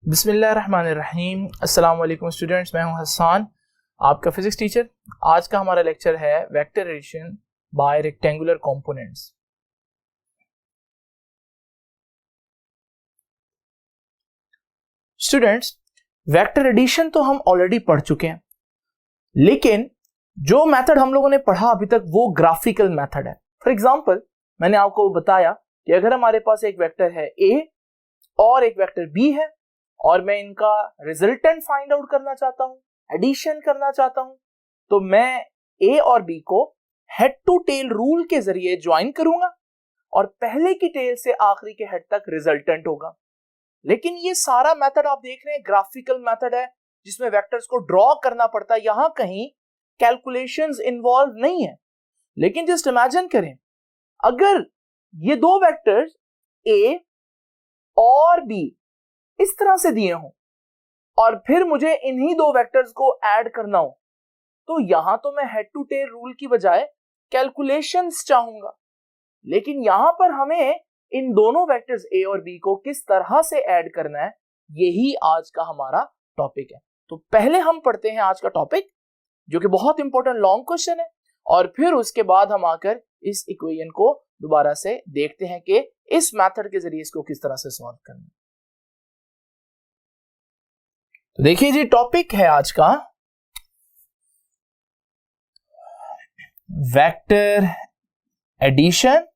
बिस्मिल्लाहिर्रहमानिर्रहीम। अस्सलाम वालेकुम स्टूडेंट्स, मैं हूं हसन, आपका फिजिक्स टीचर। आज का हमारा लेक्चर है vector addition by rectangular components. Students, vector addition तो हम ऑलरेडी पढ़ चुके हैं, लेकिन जो मेथड हम लोगों ने पढ़ा अभी तक वो ग्राफिकल मेथड है। फॉर एग्जांपल, मैंने आपको बताया कि अगर हमारे पास एक वेक्टर है ए और एक वेक्टर बी है और मैं इनका रिजल्टेंट फाइंड आउट करना चाहता हूं, एडिशन करना चाहता हूं, तो मैं ए और बी को हेड टू टेल रूल के जरिए ज्वाइन करूंगा और पहले की टेल से आखिरी के हेड तक रिजल्टेंट होगा। लेकिन ये सारा मेथड आप देख रहे हैं ग्राफिकल मेथड है, जिसमें वेक्टर्स को ड्रॉ करना पड़ता है, यहां कहीं कैलकुलेशंस इन्वॉल्व नहीं है। लेकिन जस्ट इमेजिन करें, अगर ये दो वेक्टर्स ए और बी इस तरह से दिए हों और फिर मुझे इन्हीं दो वेक्टर्स को ऐड करना हो, तो यहां तो मैं हेड टू टेल रूल की बजाय कैलकुलेशंस चाहूंगा। लेकिन यहां पर हमें इन दोनों वेक्टर्स ए और बी को किस तरह से ऐड करना है, यही आज का हमारा टॉपिक है। तो पहले हम पढ़ते हैं आज का टॉपिक, जो कि बहुत इंपॉर्टेंट लॉन्ग क्वेश्चन है, और फिर उसके बाद हम आकर इस इक्वेशन को दोबारा से देखते हैं कि इस मेथड के जरिए इसको किस तरह से सॉल्व करना है। तो देखिए जी, टॉपिक है आज का वेक्टर एडिशन।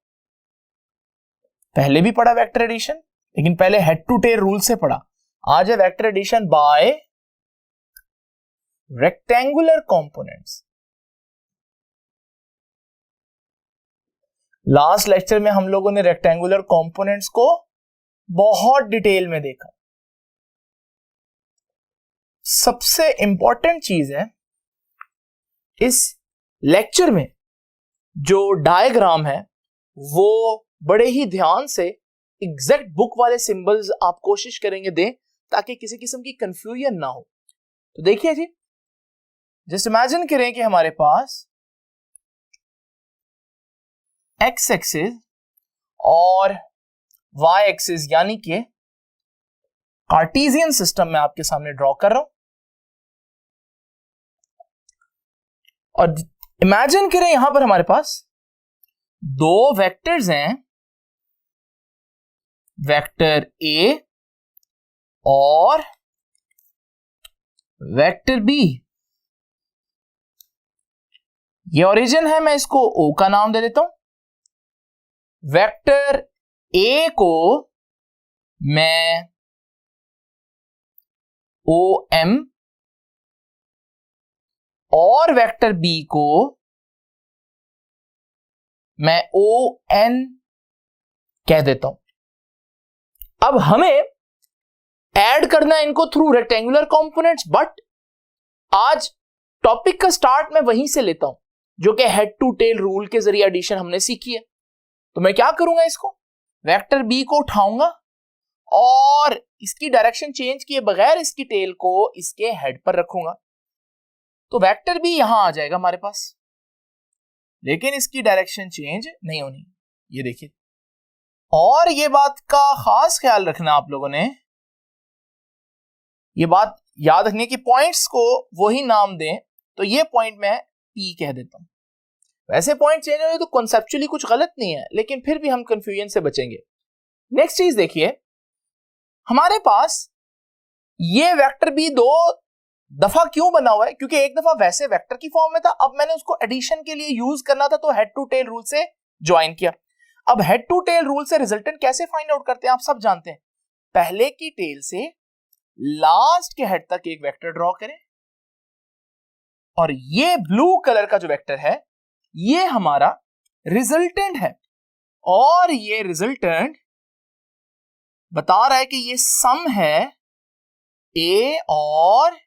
पहले भी पढ़ा वेक्टर एडिशन, लेकिन पहले हेड टू टेल रूल से पढ़ा। आज है vector addition by rectangular components. Last lecture में हम लोगों ने रेक्टेंगुलर कंपोनेंट्स को बहुत डिटेल में देखा। सबसे इंपॉर्टेंट चीज है इस लेक्चर में जो डायग्राम है, वो बड़े ही ध्यान से एग्जैक्ट बुक वाले सिंबल्स आप कोशिश करेंगे दें, ताकि किसी किस्म की कंफ्यूजन ना हो। तो देखिए जी, जस्ट इमेजिन करें कि हमारे पास एक्स एक्सिस और वाई एक्सिस यानी कि कार्टेशियन सिस्टम में आपके सामने ड्रॉ कर रहा हूं, और इमेजिन करें यहां पर हमारे पास दो वेक्टर्स हैं, वेक्टर ए और वेक्टर बी। ये ओरिजिन है, मैं इसको ओ का नाम दे देता हूं। वेक्टर ए को मैं ओ एम और वेक्टर बी को मैं ओ एन कह देता हूं। अब हमें ऐड करना है इनको थ्रू रेक्टेंगुलर कंपोनेंट्स, बट आज टॉपिक का स्टार्ट मैं वहीं से लेता हूं, जो कि हेड टू टेल रूल के जरिए एडिशन हमने सीखी है। तो मैं क्या करूंगा, इसको वेक्टर बी को उठाऊंगा और इसकी डायरेक्शन चेंज किए बगैर इसकी टेल को इसके हेड पर रखूंगा। तो वेक्टर बी यहां आ जाएगा हमारे पास, लेकिन इसकी डायरेक्शन चेंज नहीं होनी, ये देखिए। और ये बात का खास ख्याल रखना आप लोगों ने, ये बात याद रखनी कि पॉइंट्स को वही नाम दें। तो ये पॉइंट मैं पी कह देता हूं। वैसे पॉइंट चेंज हो तो कॉन्सेप्चुअली कुछ गलत नहीं है, लेकिन फिर भी हम कंफ्यूजन से बचेंगे। नेक्स्ट चीज देखिए, हमारे पास ये वेक्टर भी दो दफा क्यों बना हुआ है, क्योंकि एक दफा वैसे वेक्टर की फॉर्म में था, अब मैंने उसको एडिशन के लिए यूज करना था, तो हेड टू टेल रूल से ज्वाइन किया। अब हेड टू टेल रूल से रिजल्टेंट कैसे फाइंड आउट करते हैं आप सब जानते हैं। पहले की टेल से लास्ट के हेड तक एक वेक्टर ड्रॉ करें, और ये ब्लू कलर का जो वेक्टर है ये हमारा रिजल्टेंट है, और ये रिजल्टेंट बता रहा है कि ये सम है ए और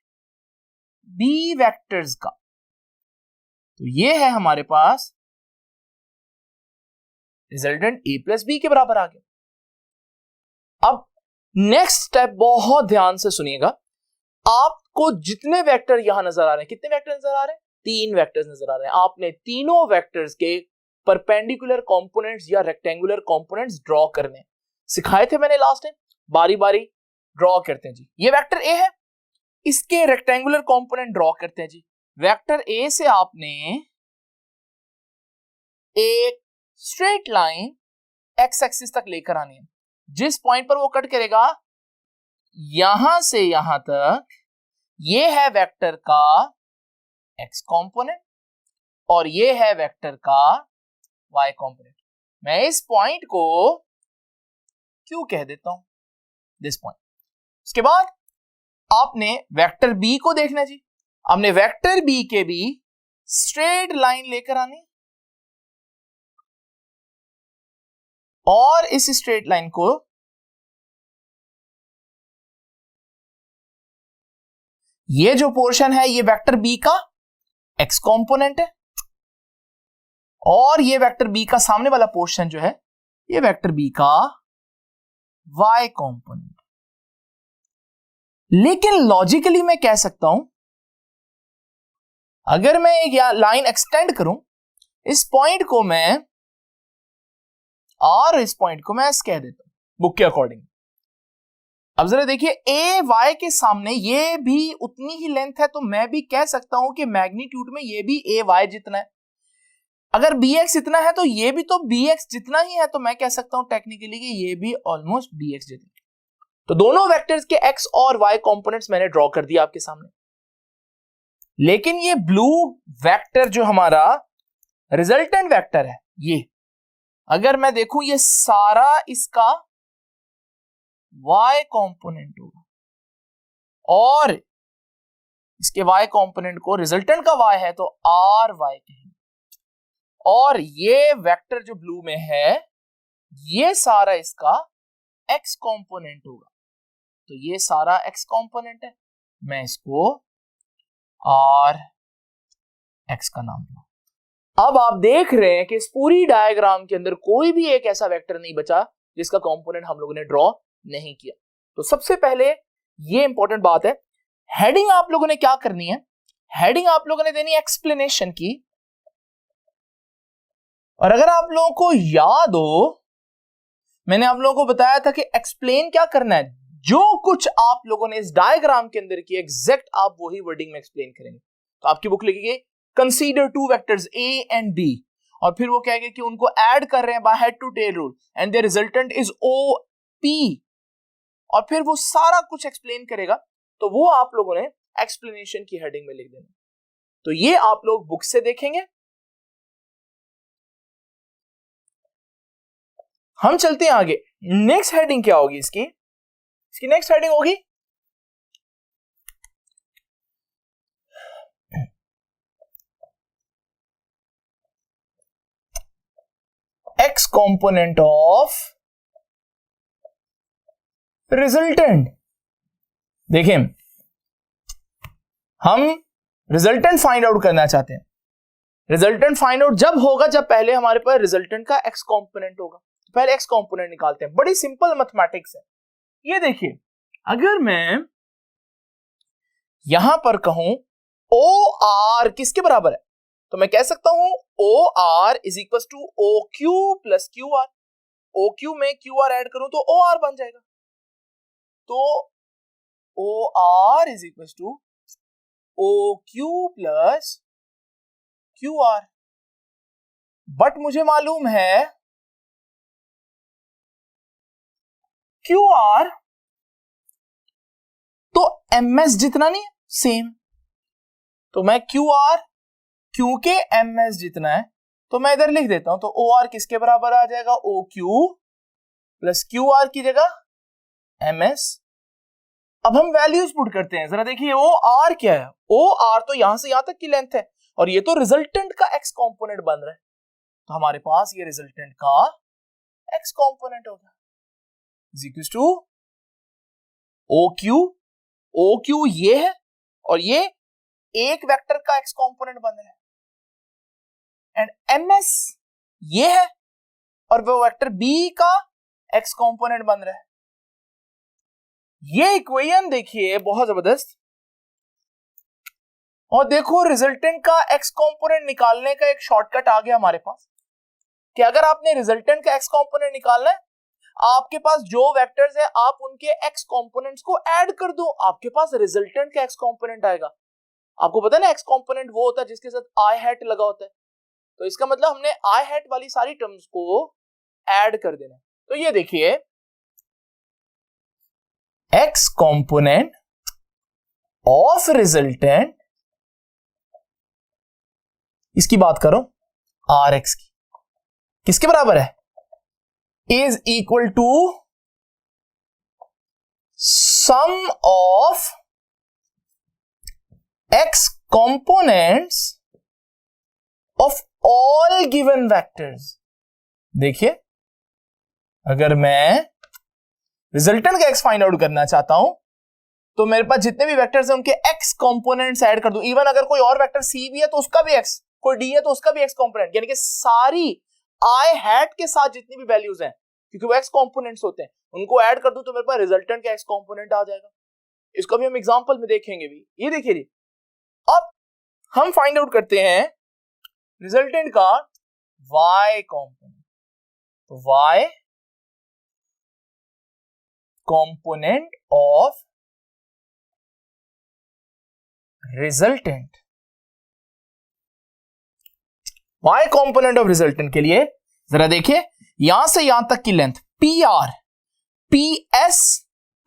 बी वेक्टर्स का। तो ये है हमारे पास रिजल्टेंट ए प्लस बी के बराबर आ गया। अब नेक्स्ट स्टेप बहुत ध्यान से सुनिएगा। आपको जितने वेक्टर यहां नजर आ रहे हैं, कितने वेक्टर नजर आ रहे हैं, 3 वेक्टर्स नजर आ रहे हैं। आपने तीनों वेक्टर्स के परपेंडिकुलर कंपोनेंट्स या रेक्टेंगुलर कंपोनेंट्स ड्रॉ करने सिखाए थे मैंने लास्ट टाइम। बारी बारी ड्रॉ करते हैं जी। ये वेक्टर ए है, इसके रेक्टेंगुलर कंपोनेंट ड्रॉ करते हैं जी। वेक्टर ए से आपने एक स्ट्रेट लाइन एक्स एक्सिस तक लेकर आनी है। जिस पॉइंट पर वो कट करेगा यहां से यहां तक, ये है वेक्टर का एक्स कंपोनेंट और ये है वेक्टर का वाई कंपोनेंट। मैं इस पॉइंट को क्यों कह देता हूं, दिस पॉइंट। उसके बाद आपने वेक्टर बी को देखना जी। आपने वेक्टर बी के भी स्ट्रेट लाइन लेकर आनी और इस स्ट्रेट लाइन को ये जो पोर्शन है ये वेक्टर बी का एक्स कंपोनेंट है और ये वेक्टर बी का सामने वाला पोर्शन जो है ये वेक्टर बी का वाई कंपोनेंट। लेकिन लॉजिकली मैं कह सकता हूं, अगर मैं एक लाइन एक्सटेंड करूं, इस पॉइंट को मैं और इस पॉइंट को मैं एस कह देता हूं बुक के अकॉर्डिंग। अब जरा देखिए, ए वाई के सामने ये भी उतनी ही लेंथ है, तो मैं भी कह सकता हूं कि मैग्नीट्यूड में ये भी ए वाई जितना है। अगर बी एक्स इतना है तो ये भी तो बी एक्स जितना ही है, तो मैं कह सकता हूं टेक्निकली कि ये भी ऑलमोस्ट बी एक्स जितना। तो दोनों वेक्टर्स के एक्स और वाई कंपोनेंट्स मैंने ड्रॉ कर दिया आपके सामने। लेकिन ये ब्लू वेक्टर जो हमारा रिजल्टेंट वेक्टर है, ये अगर मैं देखूं ये सारा इसका y कंपोनेंट होगा और इसके y कंपोनेंट को रिजल्टेंट का y है तो आर वाई कहेंगे। और ये वेक्टर जो ब्लू में है ये सारा इसका x कंपोनेंट होगा, तो ये सारा x कंपोनेंट है। मैं इसको आर x का नाम दूं। अब आप देख रहे हैं कि इस पूरी डायग्राम के अंदर कोई भी एक ऐसा वेक्टर नहीं बचा जिसका कंपोनेंट हम लोगों ने ड्रॉ नहीं किया। तो सबसे पहले ये इंपॉर्टेंट बात है, हेडिंग आप लोगों ने क्या करनी है, हेडिंग आप लोगों ने देनी एक्सप्लेनेशन की। और अगर आप लोगों को याद हो, मैंने आप लोगों को बताया था कि एक्सप्लेन क्या करना है, जो कुछ आप लोगों ने इस डायग्राम के अंदर की एग्जैक्ट आप वही वर्डिंग में एक्सप्लेन करेंगे। तो आपकी बुक लिखेगी consider two vectors A and B, और फिर वो कहेंगे कि उनको ऐड कर रहे हैं by head to tail rule and their resultant is O P, और फिर वो सारा कुछ एक्सप्लेन करेगा। तो वो आप लोगों ने एक्सप्लेनेशन की हेडिंग में लिख देना। तो ये आप लोग बुक से देखेंगे। हम चलते हैं आगे। नेक्स्ट हेडिंग क्या होगी इसकी नेक्स्ट हेडिंग होगी एक्स कंपोनेंट ऑफ रिजल्टेंट। देखिए, हम रिजल्टेंट फाइंड आउट करना चाहते हैं। रिजल्टेंट फाइंड आउट जब होगा जब पहले हमारे पास रिजल्टेंट का एक्स कंपोनेंट होगा। तो पहले एक्स कंपोनेंट निकालते हैं, बड़ी सिंपल मैथमेटिक्स है। ये देखिए, अगर मैं यहां पर कहूं ओ आर किसके बराबर है, तो मैं कह सकता हूं O R is equal to O Q plus Q R. O Q में क्यू आर एड करूं तो ओ आर बन जाएगा। तो O R is equal to O Q plus Q R. But मुझे मालूम है क्यू आर तो एम एस जितना नहीं है, सेम। तो मैं क्यू आर, क्योंकि एम एस जितना है तो मैं इधर लिख देता हूं। तो ओ आर किसके बराबर आ जाएगा, O Q plus Q R की जगह एम एस। अब हम वैल्यूज पुट करते हैं। जरा देखिए ओ आर क्या है, ओ आर तो यहां से यहां तक की लेंथ है और ये तो रिजल्टेंट का एक्स कंपोनेंट बन रहा है। तो हमारे पास ये रिजल्टेंट का एक्स कंपोनेंट होगा is equal to O Q ये है और ये एक वेक्टर का एक्स कंपोनेंट बन रहा है, एंड एम एस ये है और वो वेक्टर बी का एक्स कंपोनेंट बन रहा है। ये इक्वेशन देखिए बहुत जबरदस्त। और देखो रिजल्टेंट का एक्स कंपोनेंट निकालने का एक शॉर्टकट आ गया हमारे पास कि अगर आपने रिजल्टेंट का एक्स कंपोनेंट निकालना है आपके पास जो वेक्टर्स है आप उनके एक्स कंपोनेंट्स को ऐड कर दो, आपके पास रिजल्टेंट का एक्स कंपोनेंट आएगा। आपको पता है ना एक्स कंपोनेंट वो होता है जिसके साथ आई हैट लगा होता है, तो इसका मतलब हमने आई हैट वाली सारी टर्म्स को ऐड कर देना। तो ये देखिए एक्स कंपोनेंट ऑफ रिजल्टेंट, इसकी बात करो आर एक्स की, किसके बराबर है, is equal to sum of X components of all given vectors. देखिए अगर मैं रिजल्टेंट का एक्स फाइंड आउट करना चाहता हूं तो मेरे पास जितने भी वेक्टर्स हैं उनके एक्स कंपोनेंट्स ऐड कर दूं। इवन अगर कोई और वेक्टर सी भी है तो उसका भी एक्स, कोई डी है तो उसका भी एक्स कंपोनेंट, यानी कि सारी आई हैट के साथ जितनी भी वैल्यूज हैं क्योंकि वो एक्स कंपोनेंट्स होते हैं उनको ऐड कर दूं तो मेरे पास रिजल्टेंट का एक्स कंपोनेंट आ जाएगा। इसको भी हम एग्जांपल में देखेंगे भी। ये देखिए जी, अब हम फाइंड आउट करते हैं रिजल्टेंट का y कंपोनेंट। तो y component of resultant, y component of resultant के लिए जरा देखिए यहां से यहां तक की length PR PS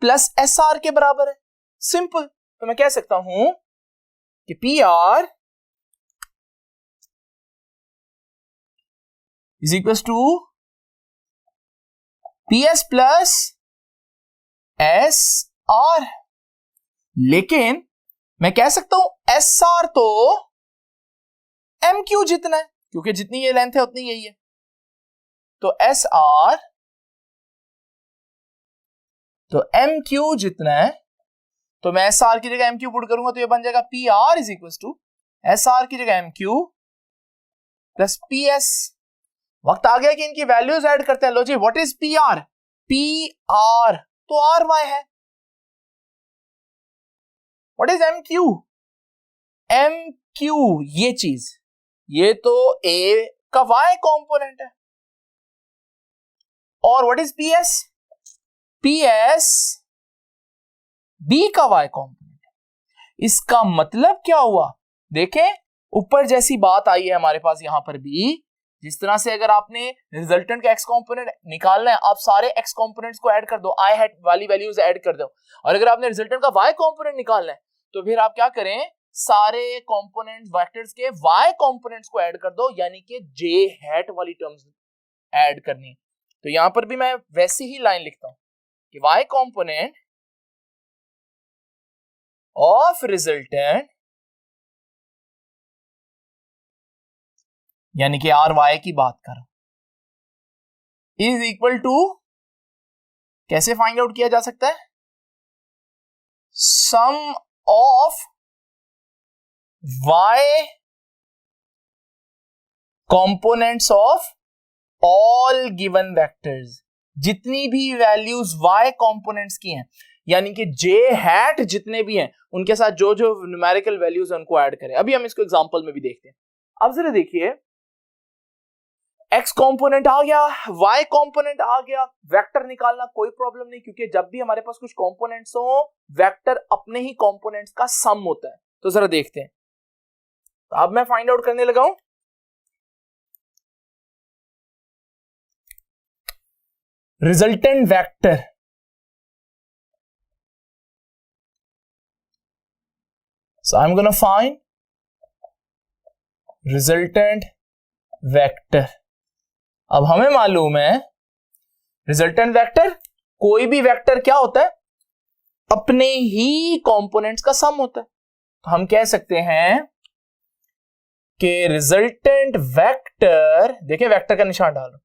plus SR के बराबर है। सिंपल, तो मैं कह सकता हूं कि PR is equals to PS plus SR, लेकिन मैं कह सकता हूं SR तो MQ जितना है क्योंकि जितनी ये लेंथ है उतनी यही है, तो SR तो MQ जितना है, तो मैं SR की जगह MQ पुट करूंगा तो ये बन जाएगा PR is equal to SR की जगह MQ प्लस PS। वक्त आ गया कि इनकी वैल्यूज ऐड करते हैं। लो जी, व्हाट इज PR? PR तो RY है। What is MQ? MQ ये चीज, ये तो A का Y कंपोनेंट है। और what is PS? PS B का Y कंपोनेंट। इसका मतलब क्या हुआ? देखें ऊपर जैसी बात आई है हमारे पास यहां पर भी, जिस तरह से अगर आपने रिजल्टेंट का एक्स कंपोनेंट निकालना है आप सारे एक्स कंपोनेंट्स को ऐड कर दो, आई हैट वाली वैल्यूज ऐड कर दो। और अगर आपने रिजल्टेंट का वाई कंपोनेंट निकालना है तो फिर आप क्या करें, सारे कंपोनेंट्स वेक्टर्स के वाई कंपोनेंट्स को ऐड कर दो, यानी कि जे हैट वाली टर्म्स ऐड करनी। तो यहां पर भी मैं वैसी ही लाइन लिखता हूं कि वाई कंपोनेंट ऑफ रिजल्टेंट यानी कि आर वाई की बात करो इज इक्वल टू, कैसे फाइंड आउट किया जा सकता है, sum of Y components of all given vectors. जितनी भी वैल्यूज वाई कंपोनेंट्स की हैं यानी कि जे हैट जितने भी हैं उनके साथ जो जो न्यूमेरिकल वैल्यूज है उनको ऐड करें। अभी हम इसको एग्जांपल में भी देखते हैं। अब जरा देखिए, एक्स कंपोनेंट आ गया, वाई कंपोनेंट आ गया, वेक्टर निकालना कोई प्रॉब्लम नहीं क्योंकि जब भी हमारे पास कुछ कंपोनेंट्स हो वेक्टर अपने ही कंपोनेंट्स का सम होता है। तो जरा देखते हैं, तो अब मैं फाइंड आउट करने लगा हूं resultant vector. So I am gonna find resultant vector. अब हमें मालूम है रिजल्टेंट वेक्टर, कोई भी वेक्टर क्या होता है, अपने ही कंपोनेंट्स का सम होता है। तो हम कह सकते हैं कि रिजल्टेंट वेक्टर, देखिए वेक्टर का निशान डालो,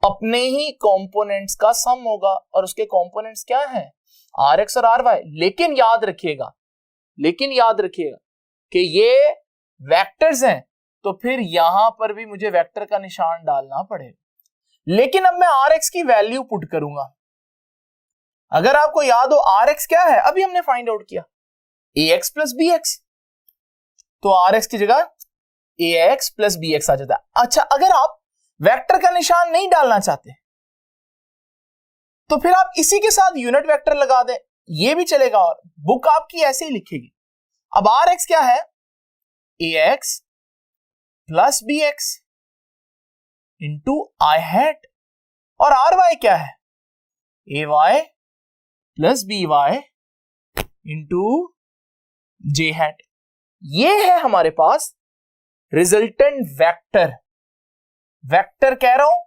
अपने ही कंपोनेंट्स का सम होगा और उसके कंपोनेंट्स क्या हैं, आर एक्स और आर वाई। लेकिन याद रखिएगा कि ये वेक्टर्स हैं तो फिर यहां पर भी मुझे वेक्टर का निशान डालना पड़ेगा। लेकिन अब मैं आर एक्स की वैल्यू पुट करूंगा। अगर आपको याद हो आर एक्स क्या है, अभी हमने फाइंड आउट किया ए एक्स प्लस बी एक्स, तो आर एक्स की जगह A X plus B x आ जाता है। अच्छा, अगर आप वेक्टर का निशान नहीं डालना चाहते तो फिर आप इसी के साथ यूनिट वेक्टर लगा दें, ये भी चलेगा और बुक आपकी ऐसे ही लिखेगी। अब आर एक्स क्या है, A X plus B X into I hat, और आर वाई क्या है, A Y plus B Y into J hat. ये है हमारे पास रिजल्टेंट वेक्टर। वेक्टर कह रहा हूं।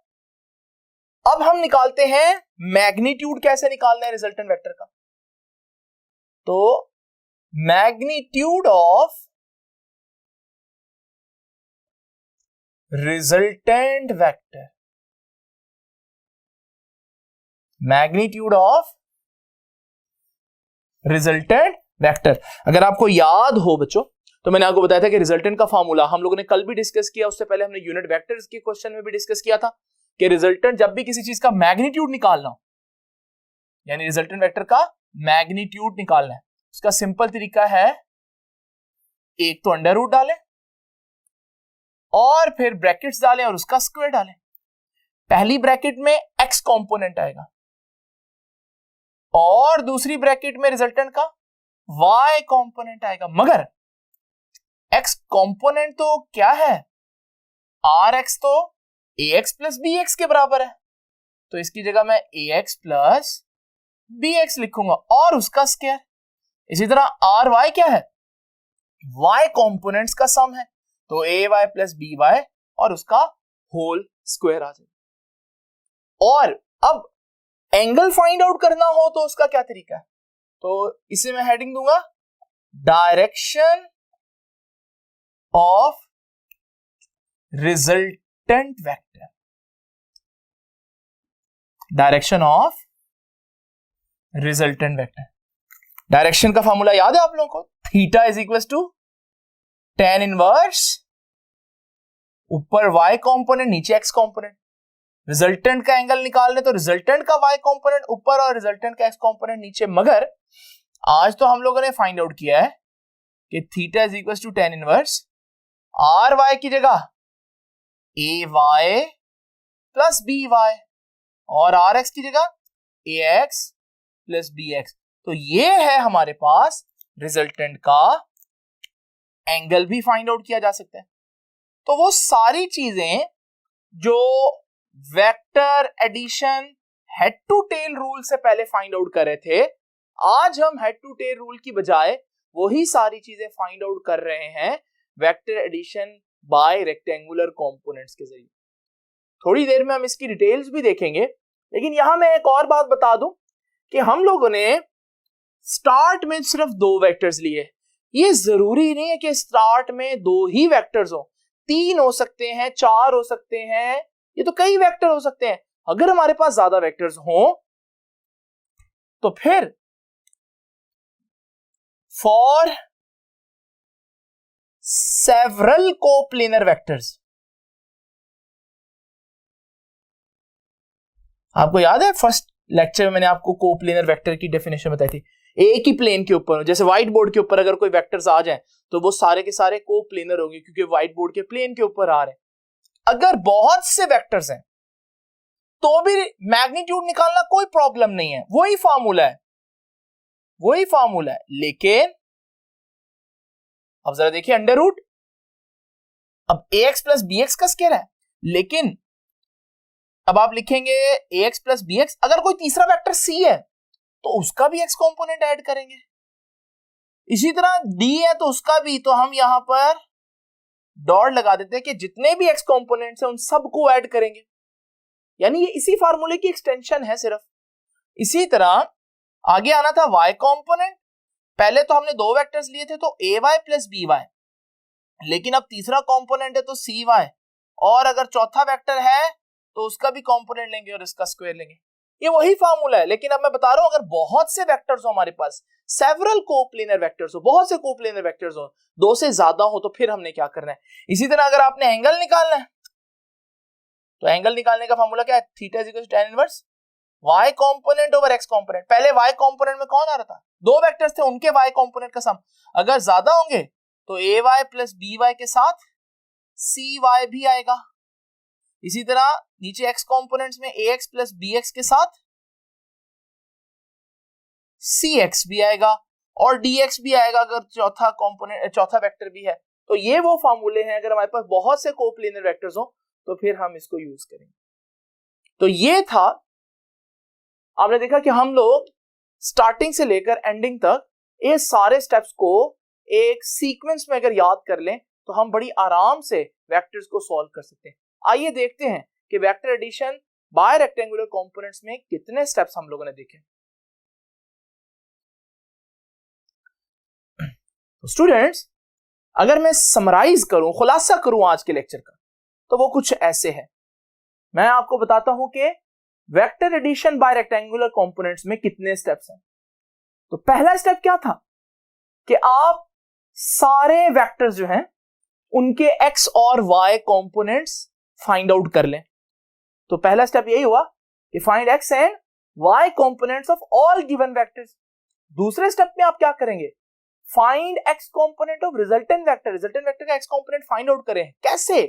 अब हम निकालते हैं मैग्नीट्यूड। कैसे निकालना है रिजल्टेंट वेक्टर का, तो magnitude of resultant vector, magnitude of resultant vector. अगर आपको याद हो बच्चों, तो मैंने आपको बताया था कि रिजल्टेंट का फॉर्मूला हम लोगों ने कल भी डिस्कस किया, उससे पहले हमने यूनिट वेक्टर्स के क्वेश्चन में भी डिस्कस किया था कि रिजल्टेंट जब भी किसी चीज का मैग्नीट्यूड निकालना हो, यानी रिजल्टेंट वेक्टर का मैग्नीट्यूड निकालना है, उसका सिंपल तरीका है, एक तो अंडर रूट डालें और फिर ब्रैकेट्स डालें और उसका स्क्वायर डालें। पहली ब्रैकेट में एक्स कंपोनेंट आएगा और दूसरी ब्रैकेट में रिजल्टेंट का वाई कंपोनेंट आएगा, मगर एक्स कंपोनेंट तो क्या है, आर एक्स तो ए एक्स प्लस बी एक्स के बराबर है, तो इसकी जगह मैं ए एक्स प्लस बी एक्स लिखूंगा और उसका स्क्वायर। इसी तरह आर वाई क्या है, वाई कंपोनेंट्स का सम है, तो ए वाई प्लस बी वाई और उसका होल स्क्वायर आ जाएगा। और अब एंगल फाइंड आउट करना हो तो उसका क्या तरीका है, तो इसे मैं हेडिंग दूंगा direction of resultant vector. Direction of resultant vector, direction का फॉर्मूला याद है आप लोगों को, theta is equal to tan inverse ऊपर y कंपोनेंट नीचे x कंपोनेंट। रिजल्टेंट का एंगल निकालने तो रिजल्टेंट का y कंपोनेंट ऊपर और रिजल्टेंट का x कंपोनेंट नीचे, मगर आज तो हम लोगों ने फाइंड आउट किया है कि theta is equal to tan inverse R Y की जगह A Y plus B Y और आर एक्स की जगह A X plus B X. तो ये है हमारे पास रिजल्टेंट का एंगल भी फाइंड आउट किया जा सकता है। तो वो सारी चीजें जो vector addition head to tail rule से पहले फाइंड आउट कर रहे थे, आज हम हेड टू टेल रूल की बजाय वही सारी चीजें फाइंड आउट कर रहे हैं vector addition by rectangular components के जरिए। थोड़ी देर में हम इसकी डिटेल्स भी देखेंगे, लेकिन यहां मैं एक और बात बता दूं कि हम लोगों ने स्टार्ट में सिर्फ 2 वेक्टर्स लिए। ये जरूरी नहीं है कि स्टार्ट में 2 ही वेक्टर्स हो, 3 हो सकते हैं, 4 हो सकते हैं, ये तो कई वेक्टर हो सकते हैं। अगर हमारे पास ज्यादा वेक्टर्स हो तो फिर फॉर सेवरल कोप्लेनर वेक्टर्स, आपको याद है फर्स्ट लेक्चर में मैंने आपको कोप्लेनर वेक्टर की डेफिनेशन बताई थी, एक ही प्लेन के ऊपर, जैसे व्हाइट बोर्ड के ऊपर अगर कोई वेक्टर्स आ जाए तो वो सारे के सारे कोप्लेनर होंगे क्योंकि व्हाइट बोर्ड के प्लेन के ऊपर आ रहे हैं। अगर बहुत से वेक्टर्स हैं तो भी मैग्नीट्यूड निकालना कोई प्रॉब्लम नहीं है, वही फॉर्मूला है, वही फॉर्मूला है। लेकिन अब जरा देखिए अंडर रूट, अब ए एक्स प्लस बी एक्स का स्क्वायर है, लेकिन अब आप लिखेंगे ए एक्स प्लस बी एक्स, अगर कोई तीसरा वेक्टर सी है तो उसका भी एक्स कंपोनेंट ऐड करेंगे। इसी तरह डी है तो उसका भी, तो हम यहां पर डॉट लगा देते हैं कि जितने भी एक्स कंपोनेंट्स हैं उन सबको ऐड करेंगे, यानी ये इसी फार्मूले की एक्सटेंशन है सिर्फ। इसी तरह आगे आना था y कंपोनेंट, पहले तो हमने 2 वेक्टर्स लिए थे तो ए वाई प्लस बी वाई, लेकिन अब तीसरा कंपोनेंट है तो सी वाई, और अगर चौथा वेक्टर है तो उसका भी कंपोनेंट लेंगे और इसका स्क्वायर लेंगे। ये वही फार्मूला है, लेकिन अब मैं बता रहा हूं अगर बहुत से वेक्टर्स हो हमारे पास, सेवरल कोप्लेनर वेक्टर्स हो, बहुत से कोप्लेनर वेक्टर्स हो, 2 से ज्यादा हो, तो फिर हमने क्या करना है। इसी तरह अगर आपने एंगल निकालना है तो एंगल निकालने का फार्मूला क्या है, theta is equal to tan inverse y component over x component. पहले y कंपोनेंट में कौन आ रहा था, 2 वेक्टर्स थे, उनके y कंपोनेंट का सम। अगर ज्यादा होंगे तो ए वाई प्लस बी वाई के साथ सी वाई भी आएगा। इसी तरह नीचे x कंपोनेंट्स में ए एक्स प्लस बी एक्स के साथ cx भी आएगा और dx भी आएगा अगर चौथा वेक्टर भी है। तो ये वो फार्मूले हैं, अगर हमारे पास बहुत से कोप्लेनर वेक्टर्स हो तो फिर हम इसको यूज करेंगे। तो ये था, आपने देखा कि हम लोग स्टार्टिंग से लेकर एंडिंग तक ये सारे स्टेप्स को एक सीक्वेंस में अगर याद कर लें तो हम बड़ी आराम से वेक्टर्स को सॉल्व कर सकते हैं। आइए देखते हैं कि vector addition by rectangular components में कितने स्टेप्स हम लोगों ने देखे। तो स्टूडेंट्स, अगर मैं समराइज करूं, खुलासा करूं आज के लेक्चर का, तो वो कुछ ऐसे है। मैं आपको बताता हूं कि vector addition by rectangular components में कितने स्टेप्स हैं। तो पहला स्टेप क्या था कि आप सारे वेक्टर्स जो हैं उनके x और y कंपोनेंट्स फाइंड आउट कर लें। तो पहला स्टेप यही हुआ कि find x and y components of all given vectors. दूसरे स्टेप में आप क्या करेंगे, find x component of resultant vector. Resultant vector का x कंपोनेंट फाइंड आउट करें। कैसे?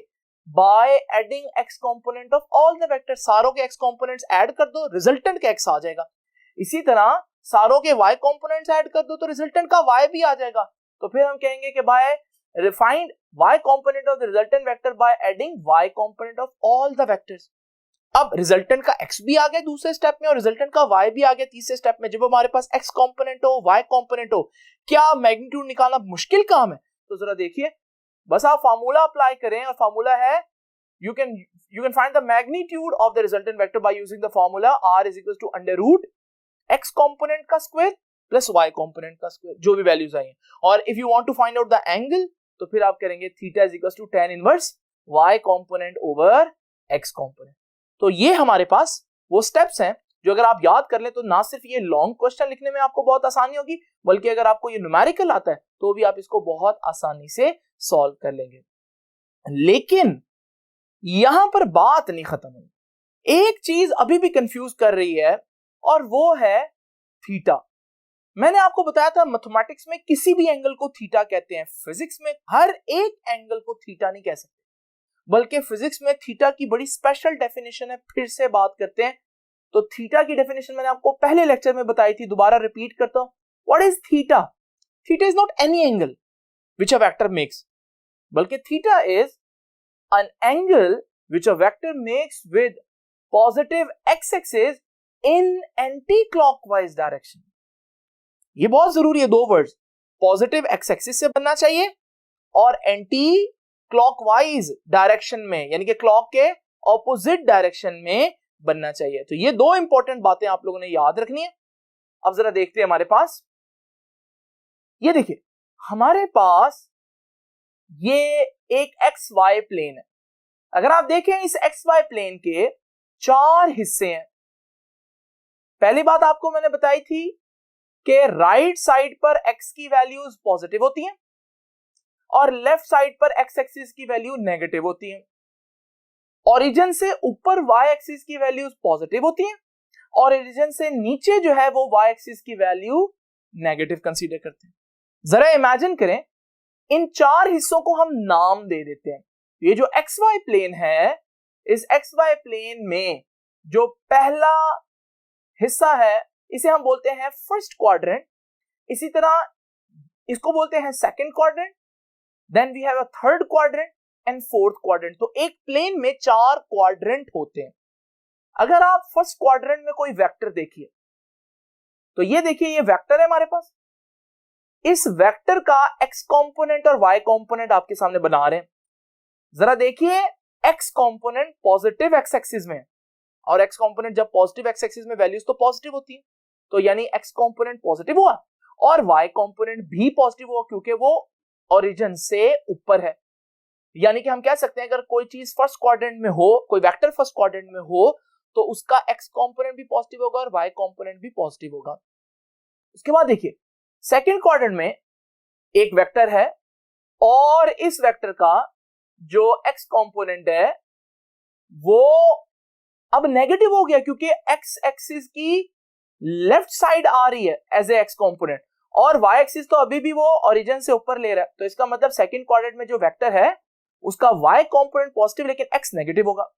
By adding x component of all the vector. सारों के x कंपोनेंट्स ऐड कर दो, रिजल्टेंट का x आ जाएगा। इसी तरह सारों के y कंपोनेंट्स ऐड कर दो तो रिजल्टेंट का y भी आ जाएगा। तो फिर हम कहेंगे कि bye find y component of the resultant vector by adding y component of all the vectors। अब रिजल्टेंट का x भी आ गया दूसरे स्टेप में और रिजल्टेंट का y भी आ गया तीसरे स्टेप में। जब हमारे पास x कंपोनेंट हो, y कंपोनेंट हो, क्या मैग्नीट्यूड निकालना मुश्किल काम है? तो जरा देखिए, बस आप फार्मूला अप्लाई करें और फार्मूला है you can find the magnitude of the resultant vector by using the formula r is equals to under root x component का स्क्वायर प्लस y कंपोनेंट का स्क्वायर, जो भी वैल्यूज आई हैं। और if you want to find out the angle तो फिर आप करेंगे theta is equal to tan inverse y component over x component. तो ये हमारे पास वो स्टेप्स हैं जो अगर आप याद कर लें तो ना सिर्फ ये लॉन्ग क्वेश्चन लिखने में आपको बहुत आसानी होगी, बल्कि अगर आपको ये न्यूमेरिकल आता है तो भी आप इसको बहुत आसानी से सॉल्व कर लेंगे। लेकिन यहां पर बात नहीं खत्म हुई। एक चीज अभी भी कंफ्यूज कर रही है और वो है थीटा। मैंने आपको बताया था मैथमेटिक्स में किसी भी एंगल को थीटा कहते हैं, फिजिक्स में हर एक एंगल को थीटा नहीं कह सकते, बल्कि फिजिक्स में थीटा की बड़ी स्पेशल डेफिनेशन है। फिर से बात करते हैं। तो थीटा की डेफिनेशन मैंने आपको पहले लेक्चर में बताई थी, दोबारा रिपीट करता हूं। What is theta? Theta is not any angle which a vector makes, बल्कि theta is an angle which a vector makes with positive x-axis in anti-clockwise direction। ये बहुत जरूरी है, दो वर्ड्स, पॉजिटिव x-axis से बनना चाहिए और एंटी क्लॉकवाइज डायरेक्शन में, यानी कि क्लॉक के ऑपोजिट डायरेक्शन में बनना चाहिए। तो ये दो इंपॉर्टेंट बातें आप लोगों ने याद रखनी है। अब जरा देखते हैं हमारे पास, ये देखिए हमारे पास ये एक XY प्लेन है। अगर आप देखें इस XY प्लेन के 4 हिस्से हैं। पहली बात आपको मैंने बताई थी कि राइट साइड पर x की वैल्यूज पॉजिटिव होती हैं और लेफ्ट साइड पर x एक्सिस की वैल्यू नेगेटिव होती है। ओरिजिन से ऊपर y एक्सिस की वैल्यूज पॉजिटिव होती हैं और ओरिजिन से नीचे जो है वो y एक्सिस की वैल्यू नेगेटिव कंसीडर करते हैं। जरा इमेजिन करें, इन 4 हिस्सों को हम नाम दे देते हैं। ये जो XY प्लेन है, इस XY प्लेन में जो पहला हिस्सा है इसे हम बोलते हैं फर्स्ट क्वाड्रेंट, इसी तरह इसको बोलते हैं second quadrant, then we have a third quadrant and fourth quadrant. तो एक प्लेन में 4 क्वाड्रेंट होते हैं। अगर आप फर्स्ट क्वाड्रेंट में कोई वेक्टर देखिए, तो ये देखिए ये वेक्टर है हमारे पास। इस वेक्टर का x कंपोनेंट और y कंपोनेंट आपके सामने बना रहे हैं। जरा देखिए, x component positive x axis में और x कंपोनेंट जब पॉजिटिव x एक्सिस में वैल्यूज तो पॉजिटिव होती है, तो यानी x कंपोनेंट पॉजिटिव हुआ और y कंपोनेंट भी पॉजिटिव हुआ क्योंकि वो ओरिजिन से ऊपर है। यानी कि हम कह सकते हैं अगर कोई चीज फर्स्ट क्वाड्रेंट में हो, कोई वेक्टर फर्स्ट क्वाड्रेंट में हो, तो उसका x कंपोनेंट भी पॉजिटिव होगा और y कंपोनेंट भी पॉजिटिव होगा। उसके बाद देखिए सेकंड क्वाड्रेंट में एक वेक्टर है और इस वेक्टर का जो x कंपोनेंट है वो अब नेगेटिव हो गया क्योंकि x एक्सिस की लेफ्ट साइड आ रही है एज ए x कंपोनेंट और y एक्सिस तो अभी भी वो ओरिजिन से ऊपर ले रहा है। तो इसका मतलब सेकंड क्वाड्रेंट में जो वेक्टर है उसका y कंपोनेंट पॉजिटिव लेकिन x नेगेटिव होगा।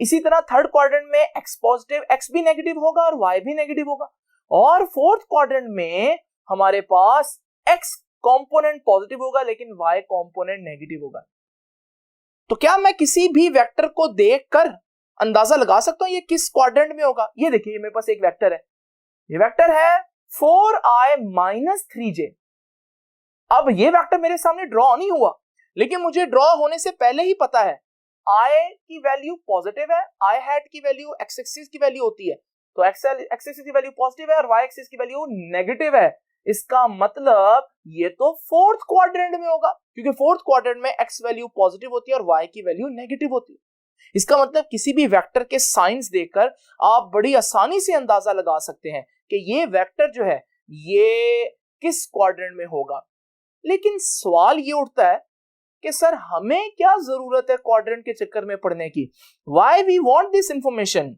इसी तरह थर्ड क्वाड्रेंट में x पॉजिटिव, x भी नेगेटिव होगा और y भी नेगेटिव होगा। और फोर्थ क्वाड्रेंट में हमारे पास एक्स कंपोनेंट पॉजिटिव होगा लेकिन वाई कंपोनेंट नेगेटिव होगा। तो क्या मैं किसी भी वेक्टर को देखकर अंदाजा लगा सकता हूं ये किस क्वाड्रेंट में होगा? ये देखिए मेरे पास एक वेक्टर है, ये वेक्टर है 4i - 3j। अब ये वेक्टर मेरे सामने ड्रॉ नहीं हुआ, लेकिन मुझे ड्रॉ होने से पहले ही पता है i की वैल्यू पॉजिटिव है, i हैट की वैल्यू x एक्सिस की वैल्यू होती है, तो x एक्सिस की वैल्यू पॉजिटिव है और y एक्सिस की वैल्यू नेगेटिव है। इसका मतलब ये तो फोर्थ क्वाड्रेंट में होगा, क्योंकि फोर्थ क्वाड्रेंट में x वैल्यू पॉजिटिव होती है और y की वैल्यू नेगेटिव होती है। इसका मतलब किसी भी वेक्टर के साइंस देखकर आप बड़ी आसानी से अंदाजा लगा सकते हैं कि ये वेक्टर जो है ये किस क्वाड्रेंट में होगा। लेकिन सवाल ये उठता है कि सर हमें क्या जरूरत है क्वाड्रेंट के चक्कर में पढ़ने की? Why we want this information?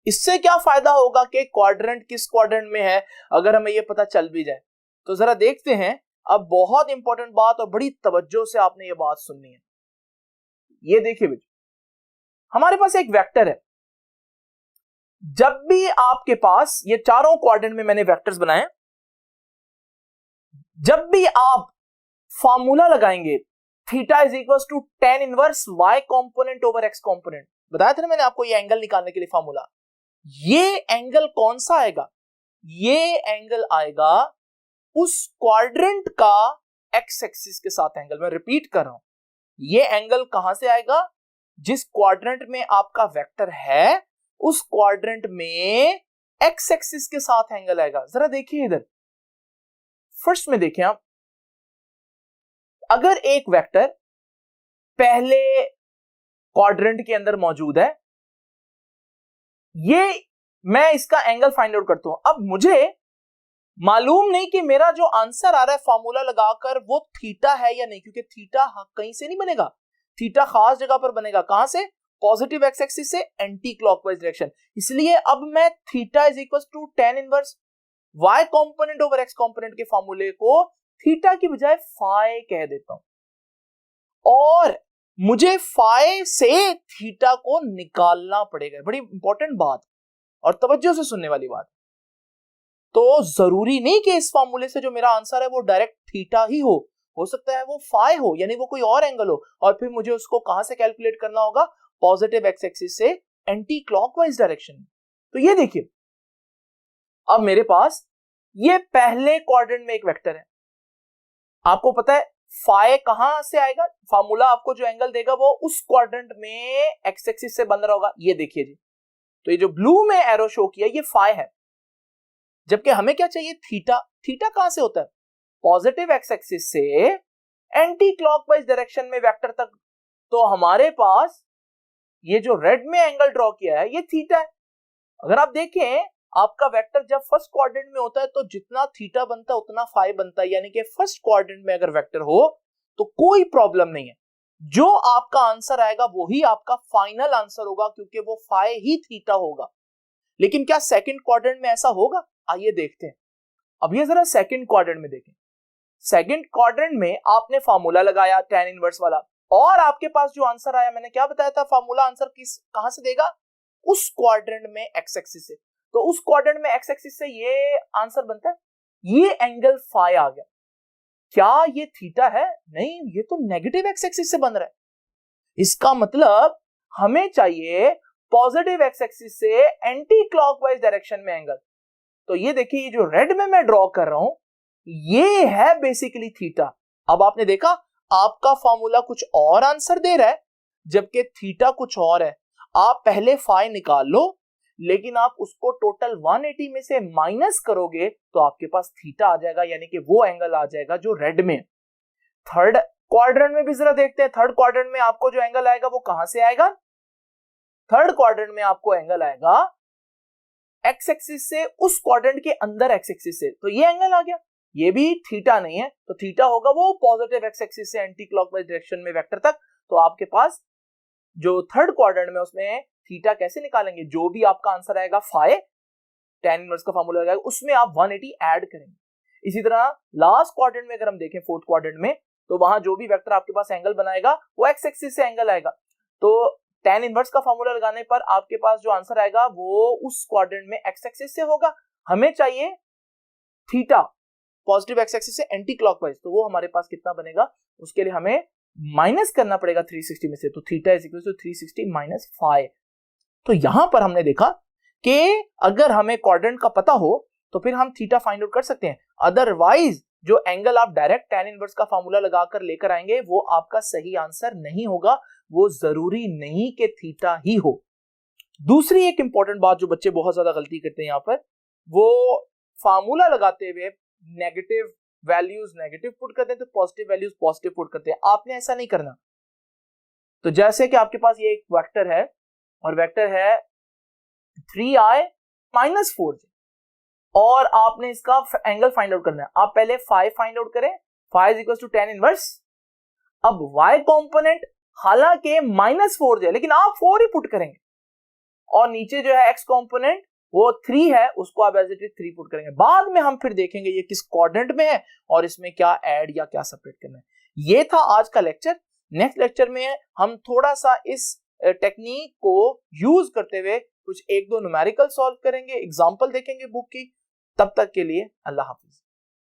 इससे क्या फायदा होगा कि क्वाड्रेंट किस क्वाड्रेंट में है अगर हमें ये पता चल भी जाए? तो जरा देखते हैं। अब बहुत इंपॉर्टेंट बात और बड़ी तवज्जो से आपने ये बात सुननी है। ये देखिए बेटा, हमारे पास एक वेक्टर है। जब भी आपके पास ये चारों क्वाड्रेंट में मैंने वेक्टर्स बनाए, जब भी आप फॉर्मूला लगाएंगे theta is equal to tan inverse y component over x component, बताया था ना मैंने आपको ये एंगल निकालने के लिए फॉर्मूला। ये एंगल कौन सा आएगा? ये एंगल आएगा उस क्वाड्रेंट का x एक्सिस के साथ एंगल। मैं रिपीट कर रहा हूं, ये एंगल कहां से आएगा? जिस क्वाड्रेंट में आपका वेक्टर है उस क्वाड्रेंट में x एक्सिस के साथ एंगल आएगा। जरा देखिए इधर, फर्स्ट में देखें आप, अगर एक वेक्टर पहले क्वाड्रेंट के अंदर मौजूद है, ये मैं इसका एंगल फाइंड आउट करता हूं। अब मुझे मालूम नहीं कि मेरा जो आंसर आ रहा है फॉर्मूला लगाकर वो थीटा है या नहीं, क्योंकि थीटा कहीं से नहीं बनेगा, थीटा खास जगह पर बनेगा। कहां से? पॉजिटिव एक्स एक्सिस से एंटी क्लॉकवाइज डायरेक्शन। इसलिए अब मैं theta is equal to tan inverse y component over x component के फॉर्मूले को थीटा की बजाय फाई कह देता हूं, और मुझे फाई से थीटा को निकालना पड़ेगा। बड़ी इंपॉर्टेंट बात और तवज्जो से सुनने वाली बात। तो जरूरी नहीं कि इस फॉर्मूले से जो मेरा आंसर है वो डायरेक्ट थीटा ही हो सकता है वो फाई हो, यानी वो कोई और एंगल हो, और फिर मुझे उसको कहां से कैलकुलेट करना होगा? पॉजिटिव एक्स एक्सिस से एंटी क्लॉकवाइज डायरेक्शन। तो ये देखिए, अब मेरे पास ये पहले क्वाड्रेंट में एक वेक्टर है। आपको पता है फाई कहां से आएगा? फॉर्मूला आपको जो एंगल देगा वो उस क्वाड्रेंट में एक्स एक्सिस से बन रहा होगा। ये देखिए जी, तो ये जो ब्लू में एरो शो किया ये फाई है, जबकि हमें क्या चाहिए? थीटा। थीटा कहां से होता है? पॉजिटिव एक्स एक्सिस से एंटी क्लॉकवाइज डायरेक्शन में वेक्टर तक। तो हमारे पास ये जो रेड में एंगल ड्रॉ किया है ये थीटा है। अगर आप देखें आपका वेक्टर जब फर्स्ट क्वाड्रेंट में होता है तो जितना थीटा बनता है उतना फाई बनता है, यानी कि फर्स्ट क्वाड्रेंट में अगर वेक्टर हो तो कोई प्रॉब्लम नहीं है, जो आपका आंसर आएगा वही आपका फाइनल आंसर होगा, क्योंकि वो फाई ही थीटा होगा। लेकिन क्या सेकंड क्वाड्रेंट में ऐसा होगा? आइए देखते हैं। अब ये जरा सेकंड क्वाड्रेंट में देखें। सेकंड क्वाड्रेंट में आपने फार्मूला लगाया tan इनवर्स वाला, और आपके पास जो आंसर आया, मैंने क्या बताया था, फार्मूला आंसर कहां से देगा? उस क्वाड्रेंट में एक्स एक्सिस से। तो उस क्वाड्रेंट में एक्स एक्सिस से ये आंसर बनता है, ये एंगल फाई आ गया। क्या ये थीटा है? नहीं, ये तो नेगेटिव एक्स एक्सिस से बन रहा है। इसका मतलब हमें चाहिए पॉजिटिव एक्स एक्सिस से एंटी क्लॉकवाइज डायरेक्शन में एंगल। तो ये देखिए, ये जो रेड में मैं ड्रॉ कर रहा हूं ये है बेसिकली थीटा। अब आपने देखा आपका फॉर्मूला कुछ और आंसर दे रहा है जबकि थीटा कुछ और है। आप पहले फाई निकाल लो, लेकिन आप उसको टोटल 180 में से माइनस करोगे तो आपके पास थीटा आ जाएगा, यानी कि वो एंगल आ जाएगा जो रेड में। थर्ड क्वाड्रेंट में भी जरा देखते हैं। थर्ड क्वाड्रेंट में आपको जो एंगल आएगा वो कहां से आएगा? थर्ड क्वाड्रेंट में आपको एंगल आएगा एक्स एक्सिस से, उस क्वाड्रेंट के अंदर एक्स एक्सिस से। तो ये एंगल आ गया, ये भी थीटा नहीं है, तो थीटा होगा वो पॉजिटिव एक्स एक्सिस से एंटी क्लॉकवाइज डायरेक्शन में वेक्टर तक। तो आपके पास जो थर्ड क्वाड्रेंट में उसमें थीटा कैसे निकालेंगे? जो भी आपका आंसर आएगा फाई, tan इनवर्स का फार्मूला लगाएगा, उसमें आप 180 ऐड करेंगे। इसी तरह लास्ट क्वाड्रेंट में अगर हम देखें, फोर्थ क्वाड्रेंट में, तो वहां जो भी वेक्टर आपके पास एंगल बनाएगा वो एक्स एक्सिस से एंगल आएगा। तो tan इनवर्स का फार्मूला लगाने पर आपके पास जो आंसर आएगा वो उस क्वाड्रेंट में एक्स एक्सिस से होगा, हमें चाहिए थीटा पॉजिटिव एक्स एक्सिस से एंटी क्लॉकवाइज, तो वो हमारे पास कितना बनेगा, उसके लिए हमें माइनस करना पड़ेगा 360 में से, तो theta is equal to 360 minus 5। तो यहां पर हमने देखा कि अगर हमें क्वाड्रेंट का पता हो तो फिर हम थीटा फाइंड आउट कर सकते हैं, अदरवाइज जो एंगल आप डायरेक्ट tan इनवर्स का फार्मूला लगाकर लेकर आएंगे वो आपका सही आंसर नहीं होगा, वो जरूरी नहीं कि थीटा ही हो। दूसरी एक इंपॉर्टेंट बात जो बच्चे बहुत ज्यादा गलती करते हैं यहां पर, वो फार्मूला लगाते हुए नेगेटिव वैल्यूज नेगेटिव पुट करते हैं तो पॉजिटिव वैल्यूज पॉजिटिव पुट करते हैं। आपने ऐसा नहीं करना। तो जैसे कि आपके पास ये एक वेक्टर है और वेक्टर है 3i माइनस 4j और आपने इसका एंगल फाइंड आउट करना है। आप पहले 5 फाइंड आउट करें, 5 is equal to tan inverse. अब y कॉम्पोनेंट हालांकि माइनस 4j लेकिन आप 4 ही पुट करेंगे और नीचे जो है x कॉम्पोनेंट वो 3 है, उसको आप एज इट इज 3 पुट करेंगे। बाद में हम फिर देखेंगे ये किस क्वाड्रेंट में है और इसमें क्या ऐड या क्या सेपरेट करना है। ये था आज का लेक्चर। नेक्स्ट लेक्चर में हम थोड़ा सा इस टेक्निक को यूज करते हुए कुछ एक दो न्यूमेरिकल सॉल्व करेंगे, एग्जांपल देखेंगे बुक की। तब तक के लिए अल्लाह हाफिज।